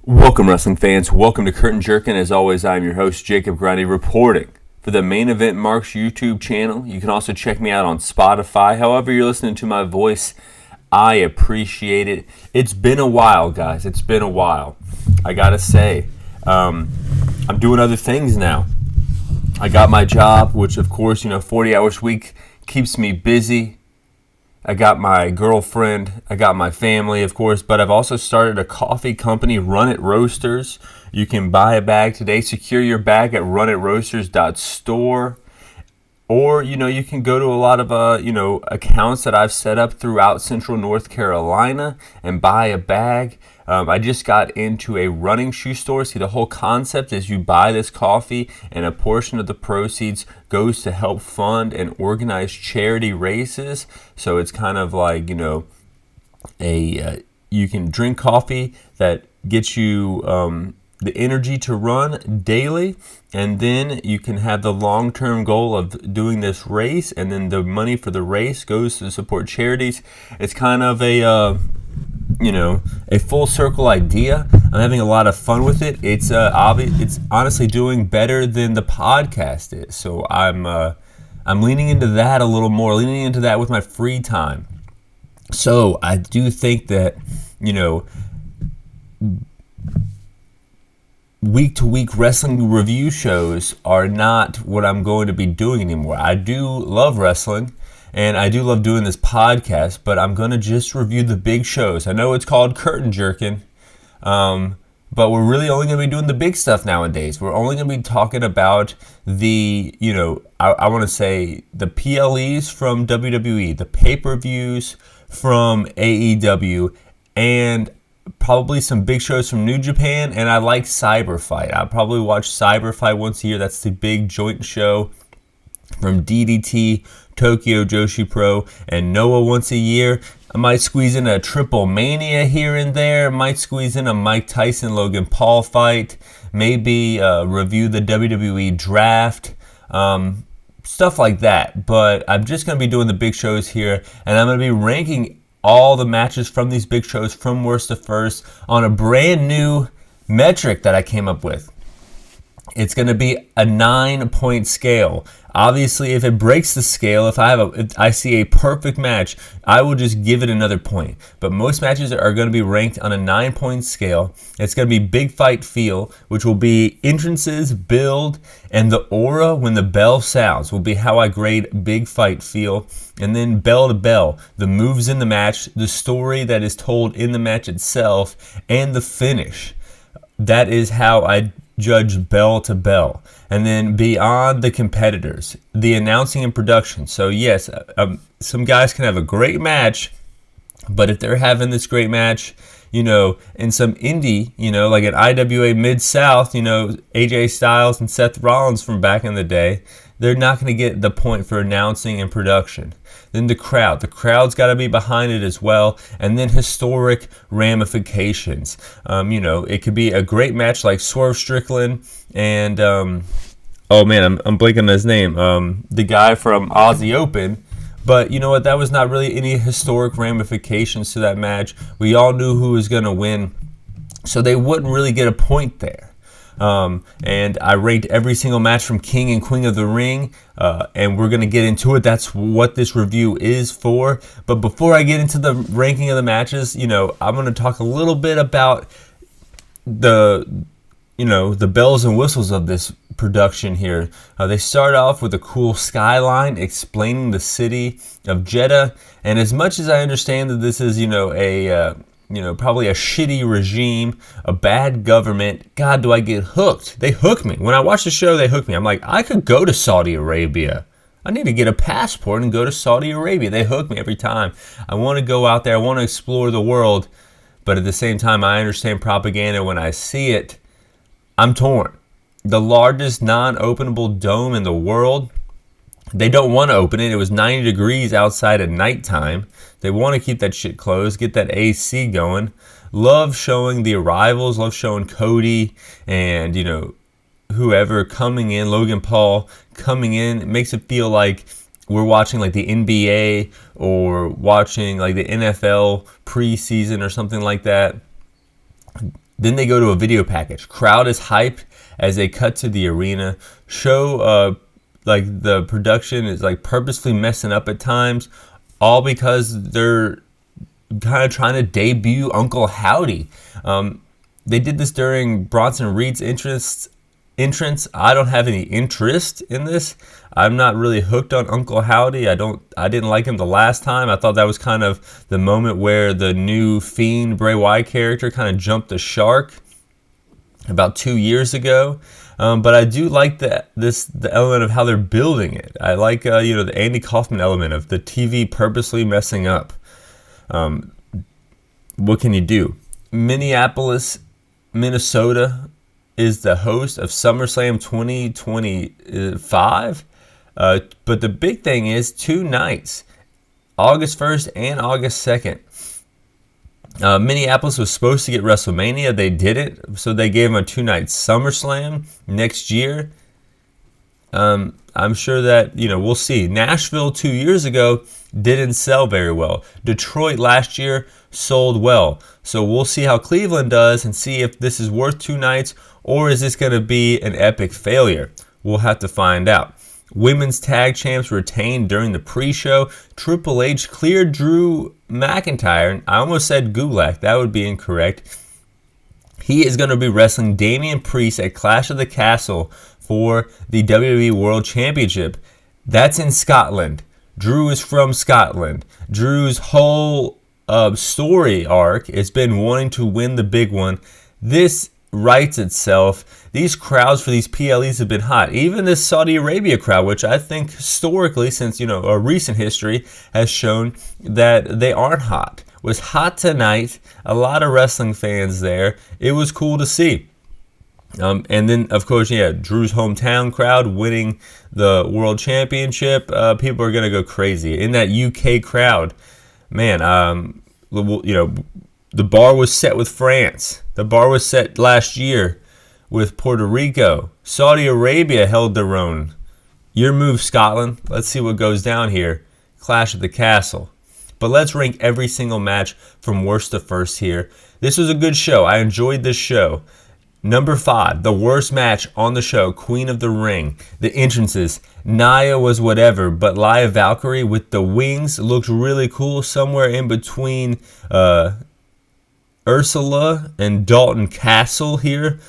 Welcome, wrestling fans. Welcome to Curtain Jerkin. As always, I'm your host, Jacob Grondy, reporting for the Main Event Marks YouTube channel. You can also check me out on Spotify. However you're listening to my voice, I appreciate it. It's been a while, guys. It's been a while. I gotta say, I'm doing other things now. I got my job, which, of course, 40 hours a week keeps me busy. I got my girlfriend, I got my family, of course, but I've also started a coffee company, Run It Roasters. You can buy a bag today, secure your bag at runitroasters.store. Or, you can go to a lot of, accounts that I've set up throughout Central North Carolina and buy a bag. I just got into a running shoe store. See, the whole concept is you buy this coffee and a portion of the proceeds goes to help fund and organize charity races. So it's kind of like, you can drink coffee that gets you the energy to run daily, and then you can have the long-term goal of doing this race, and then the money for the race goes to support charities. It's kind of a full circle idea. I'm having a lot of fun with it. It's it's honestly doing better than the podcast is. So I'm leaning into that a little more, leaning into that with my free time. So I do think that, week-to-week wrestling review shows are not what I'm going to be doing anymore. I do love wrestling, and I do love doing this podcast, but I'm going to just review the big shows. I know it's called Curtain Jerkin, but we're really only going to be doing the big stuff nowadays. We're only going to be talking about the, I want to say the PLEs from WWE, the pay-per-views from AEW, and probably some big shows from New Japan, and I like Cyber Fight. I probably watch Cyber Fight once a year. That's the big joint show from DDT, Tokyo Joshi Pro, and Noah once a year. I might squeeze in a Triple Mania here and there. Might squeeze in a Mike Tyson Logan Paul fight. Maybe review the WWE draft. Stuff like that. But I'm just going to be doing the big shows here, and I'm going to be ranking all the matches from these big shows from worst to first on a brand new metric that I came up with. It's going to be a 9-point scale. Obviously, if it breaks the scale, if I see a perfect match, I will just give it another point. But most matches are going to be ranked on a 9-point scale. It's going to be big fight feel, which will be entrances, build, and the aura when the bell sounds will be how I grade big fight feel. And then bell to bell, the moves in the match, the story that is told in the match itself, and the finish. That is how I judge bell to bell. And then beyond the competitors, the announcing and production. So yes, some guys can have a great match, but if they're having this great match, in some indie, like an IWA Mid-South, AJ Styles and Seth Rollins from back in the day, they're not going to get the point for announcing and production. Then the crowd's got to be behind it as well. And then historic ramifications. It could be a great match like Swerve Strickland and, I'm blanking on his name, the guy from Aussie Open. But you know what? That was not really any historic ramifications to that match. We all knew who was going to win, so they wouldn't really get a point there. And I ranked every single match from King and Queen of the Ring, and we're going to get into it. That's what this review is for. But before I get into the ranking of the matches, I'm going to talk a little bit about the bells and whistles of this production here. They start off with a cool skyline explaining the city of Jeddah, and as much as I understand that this is, probably a shitty regime, a bad government, God, do I get hooked. They hook me. When I watch the show, they hook me. I'm like, I could go to Saudi Arabia. I need to get a passport and go to Saudi Arabia. They hook me every time. I want to go out there. I want to explore the world, but at the same time, I understand propaganda. When I see it, I'm torn. The largest non-openable dome in the world, they don't want to open it. It was 90 degrees outside at nighttime. They want to keep that shit closed, get that AC going. Love showing the arrivals, love showing Cody and, whoever coming in, Logan Paul coming in. It makes it feel like we're watching like the NBA or watching like the NFL preseason or something like that. Then they go to a video package. Crowd is hyped as they cut to the arena. Show like the production is like purposefully messing up at times, all because they're kind of trying to debut Uncle Howdy. They did this during Bronson Reed's entrance. I don't have any interest in this. I'm not really hooked on Uncle Howdy. I didn't like him the last time. I thought that was kind of the moment where the new Fiend Bray Wyatt character kind of jumped the shark about 2 years ago. But I do like the element of how they're building it. I like the Andy Kaufman element of the TV purposely messing up. What can you do? Minneapolis, Minnesota is the host of SummerSlam 2025. But the big thing is 2 nights, August 1st and August 2nd. Minneapolis was supposed to get WrestleMania. They didn't, so they gave them a 2-night SummerSlam next year. I'm sure that, we'll see. Nashville 2 years ago didn't sell very well. Detroit last year sold well. So we'll see how Cleveland does and see if this is worth 2 nights or is this going to be an epic failure. We'll have to find out. Women's tag champs retained during the pre-show. Triple H cleared Drew McIntyre. I almost said Gulak. That would be incorrect. He is going to be wrestling Damian Priest at Clash of the Castle for the WWE World Championship. That's in Scotland. Drew is from Scotland. Drew's whole story arc has been wanting to win the big one. This writes itself. These crowds for these PLEs have been hot. Even this Saudi Arabia crowd, which I think historically, since a recent history has shown that they aren't hot, was hot tonight. A lot of wrestling fans there. It was cool to see. And then, of course, Drew's hometown crowd winning the World Championship. People are going to go crazy. In that UK crowd, man, the bar was set with France. The bar was set last year with Puerto Rico. Saudi Arabia held their own. Your move, Scotland. Let's see what goes down here. Clash at the Castle. But let's rank every single match from worst to first here. This was a good show. I enjoyed this show. Number 5, the worst match on the show, Queen of the Ring. The entrances, Nia was whatever, but Lia Valkyrie with the wings looked really cool, somewhere in between Ursula and Dalton Castle here.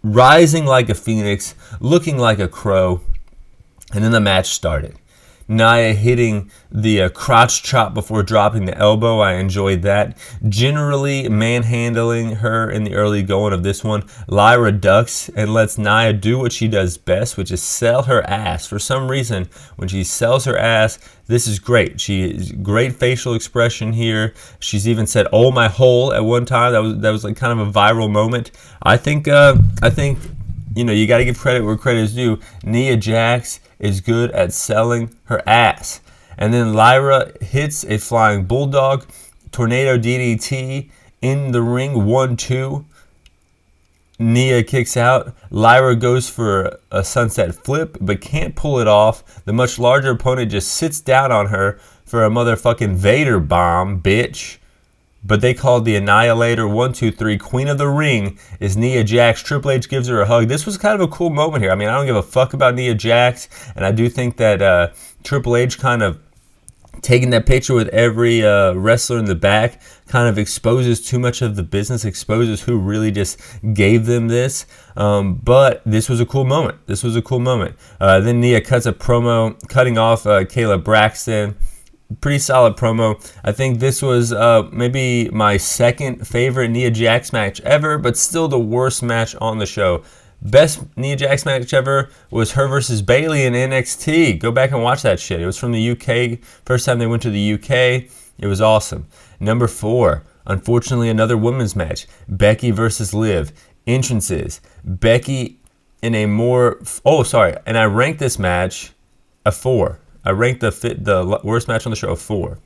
Rising like a phoenix, looking like a crow. And then the match started. Nia hitting the crotch chop before dropping the elbow. I enjoyed that. Generally manhandling her in the early going of this one. Lyra ducks and lets Nia do what she does best, which is sell her ass. For some reason, when she sells her ass, this is great. Great facial expression here. She's even said "oh my hole" at one time. That was like kind of a viral moment. I think you got to give credit where credit is due. Nia Jax is good at selling her ass. And then Lyra hits a flying bulldog, tornado DDT in the ring, 1-2. Nia kicks out. Lyra goes for a sunset flip, but can't pull it off. The much larger opponent just sits down on her for a motherfucking Vader bomb, bitch. But they called the Annihilator. 1, 2, 3. Queen of the Ring is Nia Jax. Triple H gives her a hug. This was kind of a cool moment here. I mean, I don't give a fuck about Nia Jax. And I do think that Triple H kind of taking that picture with every wrestler in the back kind of exposes too much of the business, exposes who really just gave them this. But this was a cool moment. Then Nia cuts a promo, cutting off Kayla Braxton. Pretty solid promo. I think this was maybe my second favorite Nia Jax match ever, but still the worst match on the show. Best Nia Jax match ever was her versus Bayley in NXT. Go back and watch that shit. It was from the UK. First time they went to the UK. It was awesome. Number 4, unfortunately, another women's match. Becky versus Liv. Entrances. Becky in a more... and I ranked this match a 4. I ranked the worst match on the show a 4.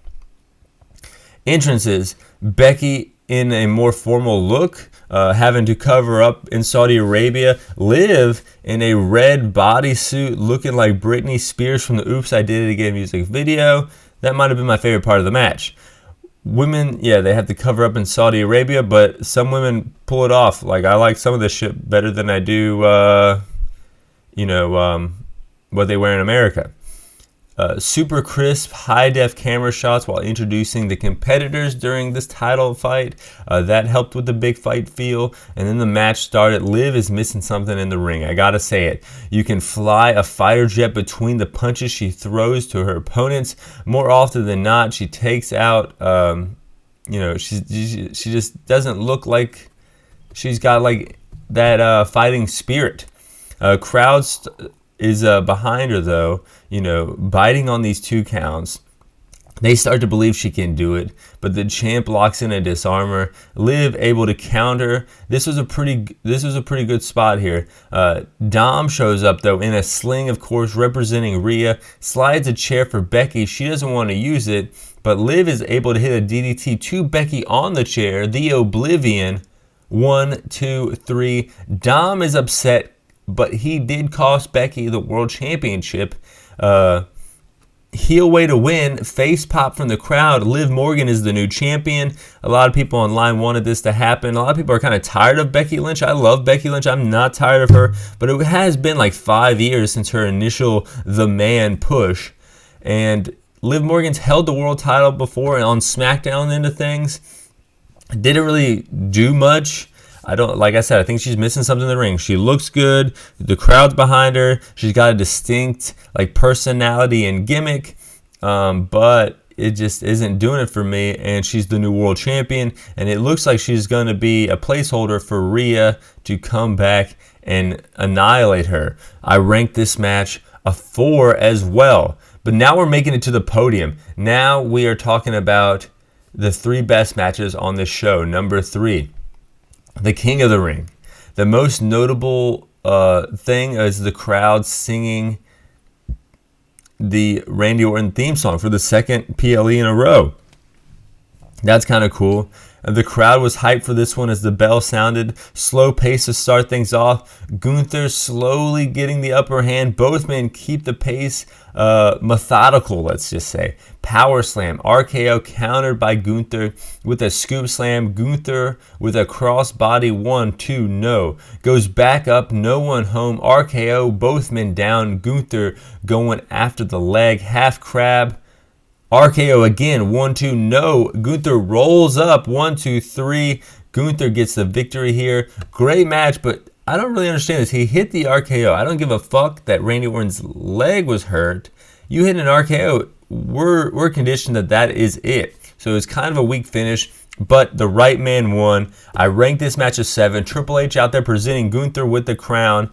Entrances, Becky in a more formal look, having to cover up in Saudi Arabia. Liv in a red bodysuit looking like Britney Spears from the Oops, I Did It Again music video. That might have been my favorite part of the match. women, yeah, they have to cover up in Saudi Arabia, but some women pull it off. Like, I like some of this shit better than I do, what they wear in America. Super crisp, high-def camera shots while introducing the competitors during this title fight. That helped with the big fight feel. And then the match started. Liv is missing something in the ring. I gotta say it. You can fly a fighter jet between the punches she throws to her opponents. More often than not, she takes out, she just doesn't look like she's got like that fighting spirit. Crowds is behind her though, biting on these 2 counts. They start to believe she can do it, but the champ locks in a disarmer. Liv able to counter. This was a pretty good spot here. Dom shows up though in a sling, of course, representing Rhea. Slides a chair for Becky. She doesn't want to use it, but Liv is able to hit a DDT to Becky on the chair. The Oblivion. 1, 2, 3. Dom is upset, but he did cost Becky the world championship. Heel way to win. Face pop from the crowd. Liv Morgan is the new champion. A lot of people online wanted this to happen. A lot of people are kind of tired of Becky Lynch. I love Becky Lynch. I'm not tired of her. But it has been like 5 years since her initial The Man push. And Liv Morgan's held the world title before on SmackDown into things. Didn't really do much. Like I said, I think she's missing something in the ring. She looks good. The crowd's behind her. She's got a distinct personality and gimmick, but it just isn't doing it for me. And she's the new world champion, and it looks like she's going to be a placeholder for Rhea to come back and annihilate her. I rank this match a 4 as well. But now we're making it to the podium. Now we are talking about the 3 best matches on this show. Number 3. The King of the Ring. The most notable thing is the crowd singing the Randy Orton theme song for the second PLE in a row. That's kind of cool. The crowd was hyped for this one as the bell sounded. Slow pace to start things off. Gunther slowly getting the upper hand. Both men keep the pace methodical, let's just say. Power slam. RKO countered by Gunther with a scoop slam. Gunther with a crossbody 1, 2, no. Goes back up, no one home. RKO, both men down. Gunther going after the leg. Half crab. RKO again, 1, 2, no. Gunther rolls up, 1, 2, 3. Gunther gets the victory here. Great match, but I don't really understand this. He hit the RKO. I don't give a fuck that Randy Orton's leg was hurt. You hit an RKO. We're conditioned that is it. So it's kind of a weak finish, but the right man won. I ranked this match a 7. Triple H out there presenting Gunther with the crown.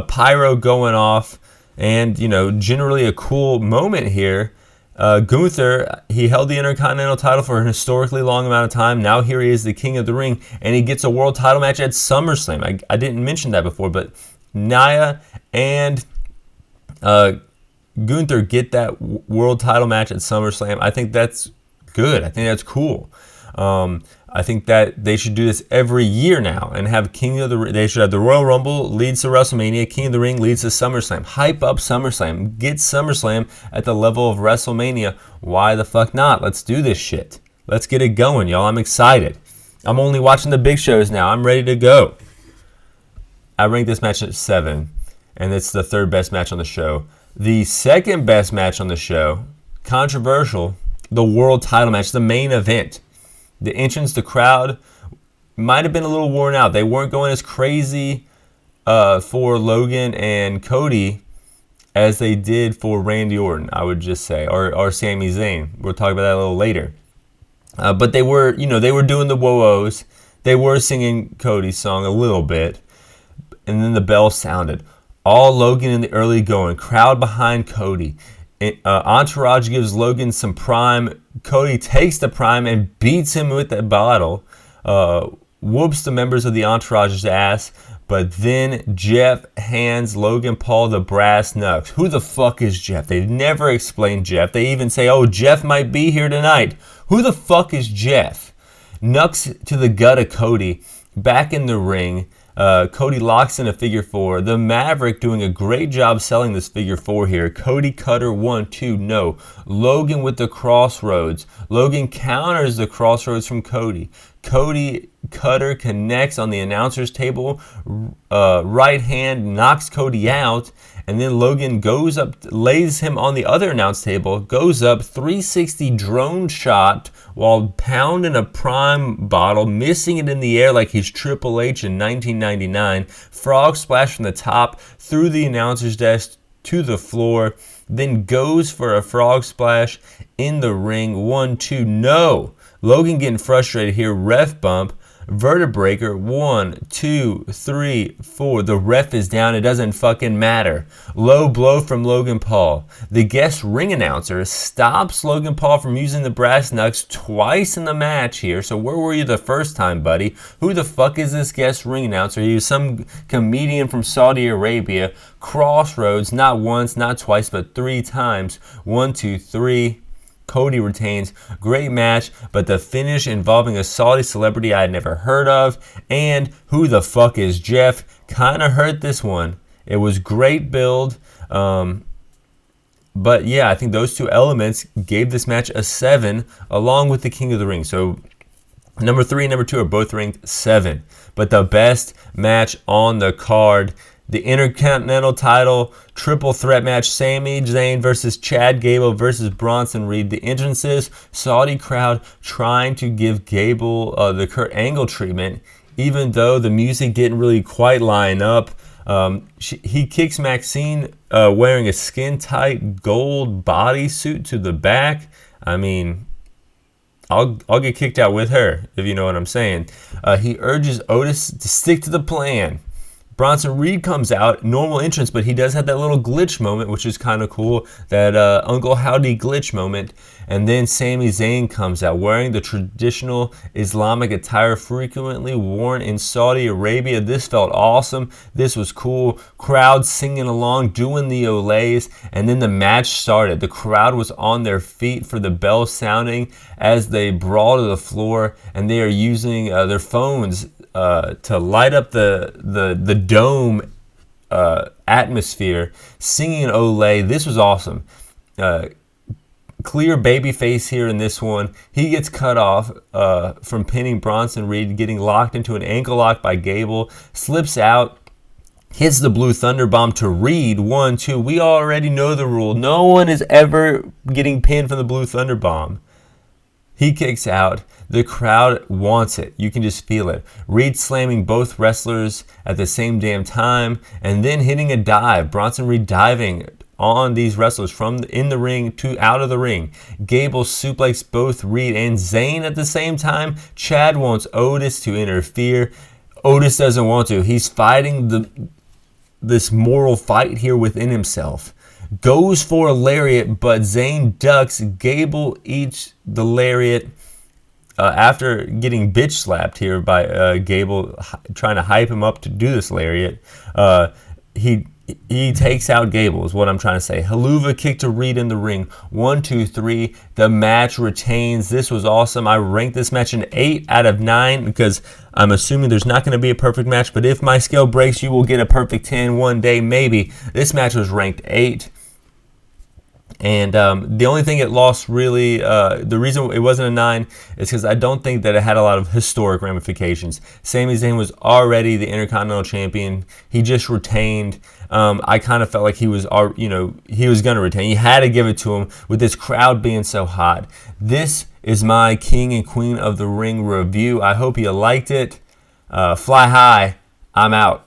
Pyro going off, and generally a cool moment here. Gunther, he held the Intercontinental title for an historically long amount of time. Now here he is, the King of the Ring, and he gets a world title match at SummerSlam. I didn't mention that before, but Nia and Gunther get that world title match at SummerSlam. I think that's good. I think that's cool. I think that they should do this every year now and have King of the Ring. They should have the Royal Rumble leads to WrestleMania. King of the Ring leads to SummerSlam. Hype up SummerSlam. Get SummerSlam at the level of WrestleMania. Why the fuck not? Let's do this shit. Let's get it going, y'all. I'm excited. I'm only watching the big shows now. I'm ready to go. I ranked this match at 7, and it's the 3rd best match on the show. The 2nd best match on the show, controversial, the world title match, the main event. The entrance, the crowd might have been a little worn out. They weren't going as crazy for Logan and Cody as they did for Randy Orton, I would just say, or Sami Zayn. We'll talk about that a little later. But they were, they were doing the whoa-ohs. They were singing Cody's song a little bit. And then the bell sounded. All Logan in the early going. Crowd behind Cody. Entourage gives Logan some prime. Cody takes the prime and beats him with that bottle. Whoops the members of the Entourage's ass. But then Jeff hands Logan Paul the brass knucks. Who the fuck is Jeff? They've never explained Jeff. They even say, oh, Jeff might be here tonight. Who the fuck is Jeff? Knucks to the gut of Cody. back in the ring. Cody locks in a figure 4. The Maverick doing a great job selling this figure 4 here. Cody cutter 1, 2, no. Logan with the crossroads. Logan counters the crossroads from Cody. Cody cutter connects on the announcer's table. Right hand knocks Cody out. And then Logan goes up, lays him on the other announce table, goes up, 360 drone shot while pounding a Prime bottle, missing it in the air like he's Triple H in 1999. Frog splash from the top through the announcer's desk to the floor, then goes for a frog splash in the ring. 1, 2, no. Logan getting frustrated here, ref bump. Vertebraker, 1, 2, 3, 4. The ref is down. It doesn't fucking matter. Low blow from Logan Paul. The guest ring announcer stops Logan Paul from using the brass knucks twice in the match here. So where were you the first time, buddy? Who the fuck is this guest ring announcer? He was some comedian from Saudi Arabia. Crossroads, not once, not twice, but 3 times. 1, 2, 3. Cody retains. Great match, but the finish involving a Saudi celebrity I had never heard of, and who the fuck is Jeff, kind of hurt this one. It was great build, but yeah, I think those 2 elements gave this match a 7, along with the King of the Ring. So number 3 and number 2 are both ranked 7, but the best match on the card, the Intercontinental title triple threat match, Sami Zayn versus Chad Gable versus Bronson Reed. The entrances, Saudi crowd trying to give Gable the Kurt Angle treatment, even though the music didn't really quite line up. He kicks Maxine wearing a skin-tight gold bodysuit to the back. I mean, I'll get kicked out with her, if you know what I'm saying. He urges Otis to stick to the plan. Bronson Reed comes out, normal entrance, but he does have that little glitch moment, which is kind of cool, that Uncle Howdy glitch moment. And then Sami Zayn comes out wearing the traditional Islamic attire frequently worn in Saudi Arabia. This felt awesome. This was cool. Crowd singing along, doing the olays, and then the match started. The crowd was on their feet for the bell sounding as they brawl to the floor, and they are using their phones to light up the dome atmosphere, singing an Olay. This was awesome. Clear babyface here in this one. He gets cut off from pinning Bronson Reed, getting locked into an ankle lock by Gable, slips out, hits the Blue Thunder Bomb to Reed. 1, 2. We already know the rule. No one is ever getting pinned from the Blue Thunder Bomb. He kicks out. The crowd wants it. You can just feel it. Reed slamming both wrestlers at the same damn time and then hitting a dive. Bronson Reed diving on these wrestlers from in the ring to out of the ring. Gable suplex both Reed and Zayn at the same time. Chad wants Otis to interfere. Otis doesn't want to. He's fighting this moral fight here within himself. Goes for a lariat, but Zayn ducks. Gable eats the lariat after getting bitch slapped here by Gable, trying to hype him up to do this lariat. He takes out Gable, is what I'm trying to say. Helluva kick to Reed in the ring. 1, 2, 3. The match retains. This was awesome. I ranked this match an 8 out of 9 because I'm assuming there's not going to be a perfect match. But if my scale breaks, you will get a perfect 10 one day, maybe. This match was ranked 8. And the only thing it lost really, the reason it wasn't a 9 is because I don't think that it had a lot of historic ramifications. Sami Zayn was already the Intercontinental Champion. He just retained. I kind of felt like he was going to retain. You had to give it to him with this crowd being so hot. This is my King and Queen of the Ring review. I hope you liked it. Fly high. I'm out.